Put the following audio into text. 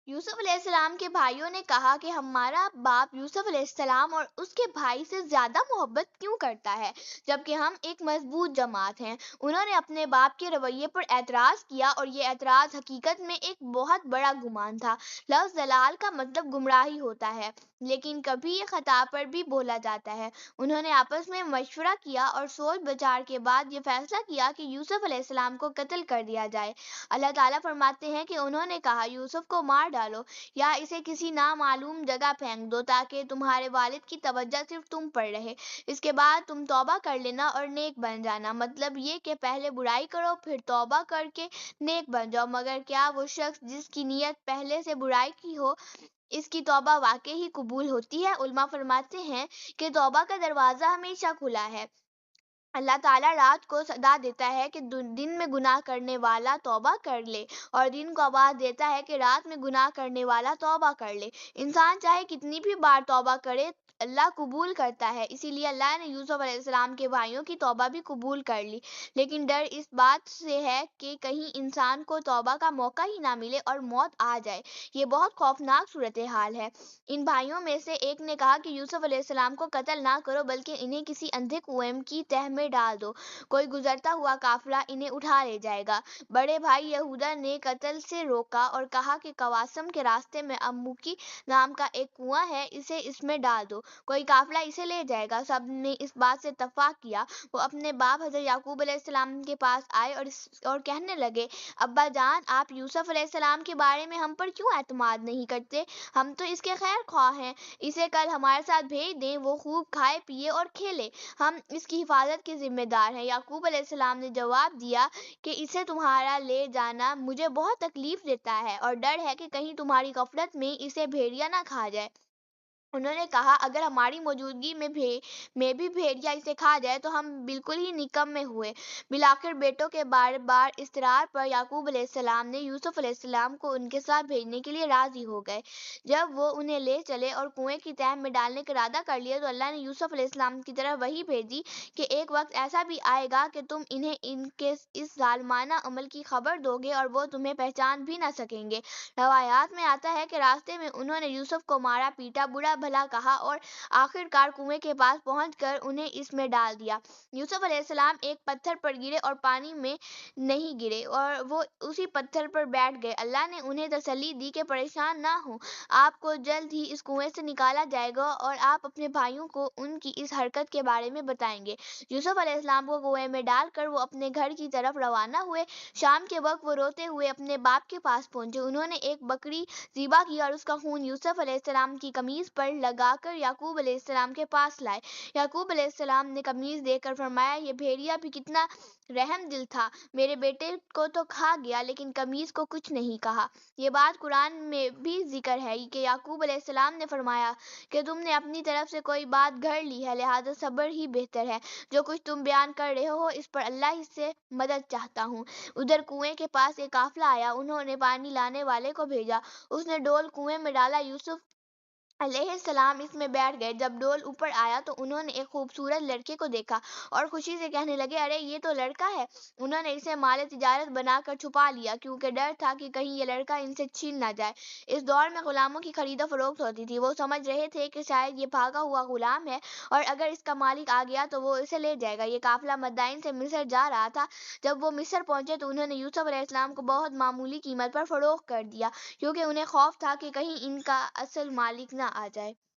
یوسف علیہ السلام کے بھائیوں نے کہا کہ ہمارا باپ یوسف علیہ السلام اور اس کے بھائی سے زیادہ محبت کیوں کرتا ہے جبکہ ہم ایک مضبوط جماعت ہیں۔ انہوں نے اپنے باپ کے رویے پر اعتراض کیا اور یہ اعتراض حقیقت میں ایک بہت بڑا گمان تھا۔ لفظ ضلال کا مطلب گمراہی ہوتا ہے، لیکن کبھی یہ خطا پر بھی بولا جاتا ہے۔ انہوں نے آپس میں مشورہ کیا اور سوچ بچار کے بعد یہ فیصلہ کیا کہ یوسف علیہ السلام کو قتل کر دیا جائے۔ اللہ تعالیٰ فرماتے ہیں کہ انہوں نے کہا یوسف کو مار ڈالو یا اسے کسی نامعلوم جگہ پھینک دو تاکہ تمہارے والد کی توجہ صرف تم پر رہے، اس کے بعد تم توبہ کر لینا اور نیک بن جانا۔ مطلب یہ کہ پہلے برائی کرو پھر توبہ کر کے نیک بن جاؤ۔ مگر کیا وہ شخص جس کی نیت پہلے سے برائی کی ہو، اس کی توبہ واقعی ہی قبول ہوتی ہے؟ علماء فرماتے ہیں کہ توبہ کا دروازہ ہمیشہ کھلا ہے۔ اللہ تعالیٰ رات کو صدا دیتا ہے کہ دن میں گناہ کرنے والا توبہ کر لے، اور دن کو آواز دیتا ہے کہ رات میں گناہ کرنے والا توبہ کر لے۔ انسان چاہے کتنی بھی بار توبہ کرے، اللہ قبول کرتا ہے۔ اسی لیے اللہ نے یوسف علیہ السلام کے بھائیوں کی توبہ بھی قبول کر لی، لیکن ڈر اس بات سے ہے کہ کہیں انسان کو توبہ کا موقع ہی نہ ملے اور موت آ جائے۔ یہ بہت خوفناک صورتحال ہے۔ ان بھائیوں میں سے ایک نے کہا کہ یوسف علیہ السلام کو قتل نہ کرو بلکہ انہیں کسی اندھے کنویں کی تہہ میں ڈال دو، کوئی گزرتا ہوا قافلہ انہیں اٹھا لے جائے گا۔ بڑے بھائی یہودا نے قتل سے روکا اور کہا کہ قواسم کے راستے میں اموکی نام کا ایک کنواں ہے، اسے اس میں ڈال دو، کوئی قافلہ اسے لے جائے گا۔ سب نے اس بات سے اتفاق کیا۔ وہ اپنے باپ حضرت یعقوب علیہ السلام کے پاس آئے اور کہنے لگے، ابا جان، آپ یوسف علیہ السلام کے بارے میں ہم پر کیوں اعتماد نہیں کرتے؟ ہم تو اس کے خیر خواہ ہیں، اسے کل ہمارے ساتھ بھیج دیں، وہ خوب کھائے پیے اور کھیلے، ہم اس کی حفاظت کے ذمہ دار ہیں۔ یعقوب علیہ السلام نے جواب دیا کہ اسے تمہارا لے جانا مجھے بہت تکلیف دیتا ہے اور ڈر ہے کہ کہیں تمہاری غفلت میں اسے بھیڑیا نہ کھا جائے۔ انہوں نے کہا، اگر ہماری موجودگی میں بھی بھیڑیا اسے کھا جائے تو ہم بالکل ہی نکمے ہوئے۔ بالآخر بیٹوں کے بار بار اصرار پر یعقوب علیہ السلام نے یوسف علیہ السلام کو ان کے ساتھ بھیجنے کے لیے راضی ہو گئے۔ جب وہ انہیں لے چلے اور کنویں کی تہہ میں ڈالنے کا ارادہ کر لیا تو اللہ نے یوسف علیہ السلام کی طرف وحی بھیجی کہ ایک وقت ایسا بھی آئے گا کہ تم انہیں ان کے اس ظالمانہ عمل کی خبر دو گے اور وہ تمہیں پہچان بھی نہ سکیں گے۔ روایات میں آتا ہے کہ راستے میں انہوں نے یوسف کو مارا پیٹا، برا بھلا کہا اور آخر کار کنویں کے پاس پہنچ کر انہیں اس میں ڈال دیا۔ یوسف علیہ السلام ایک پتھر پر گرے اور پانی میں نہیں گرے اور وہ اسی پتھر پر بیٹھ گئے۔ اللہ نے انہیں تسلی دی کہ پریشان نہ ہوں، آپ کو جلد ہی اس کنویں سے نکالا جائے گا اور آپ اپنے بھائیوں کو ان کی اس حرکت کے بارے میں بتائیں گے۔ یوسف علیہ السلام کو کنویں میں ڈال کر وہ اپنے گھر کی طرف روانہ ہوئے۔ شام کے وقت وہ روتے ہوئے اپنے باپ کے پاس پہنچے۔ انہوں نے ایک بکری ذبح کی اور اس کا خون یوسف علیہ السلام کی قمیص پر لگا کر یعقوب علیہ السلام کے پاس لائے۔ یعقوب علیہ السلام نے قمیص دیکھ کر فرمایا، یہ بھیڑیا بھی کتنا رحم دل تھا، میرے بیٹے کو تو کھا گیا لیکن قمیص کو کچھ نہیں کہا۔ یہ بات قرآن میں بھی ذکر ہے کہ یعقوب علیہ السلام نے فرمایا کہ تم نے اپنی طرف سے کوئی بات گھڑ لی ہے، لہذا صبر ہی بہتر ہے۔ جو کچھ تم بیان کر رہے ہو اس پر اللہ ہی سے مدد چاہتا ہوں۔ ادھر کنویں کے پاس ایک قافلہ آیا، انہوں نے پانی لانے والے کو بھیجا، اس نے ڈول کنویں میں ڈالا، یوسف علیہ السلام اس میں بیٹھ گئے۔ جب ڈول اوپر آیا تو انہوں نے ایک خوبصورت لڑکے کو دیکھا اور خوشی سے کہنے لگے، ارے یہ تو لڑکا ہے۔ انہوں نے اسے مال تجارت بنا کر چھپا لیا کیونکہ ڈر تھا کہ کہیں یہ لڑکا ان سے چھین نہ جائے۔ اس دور میں غلاموں کی خرید و فروخت ہوتی تھی۔ وہ سمجھ رہے تھے کہ شاید یہ بھاگا ہوا غلام ہے اور اگر اس کا مالک آ گیا تو وہ اسے لے جائے گا۔ یہ قافلہ مدائن سے مصر جا رہا تھا۔ جب وہ مصر پہنچے تو انہوں نے یوسف علیہ السلام کو بہت معمولی قیمت پر فروخت کر دیا کیونکہ انہیں خوف تھا کہ کہیں ان کا اصل مالک نہ آ جائے۔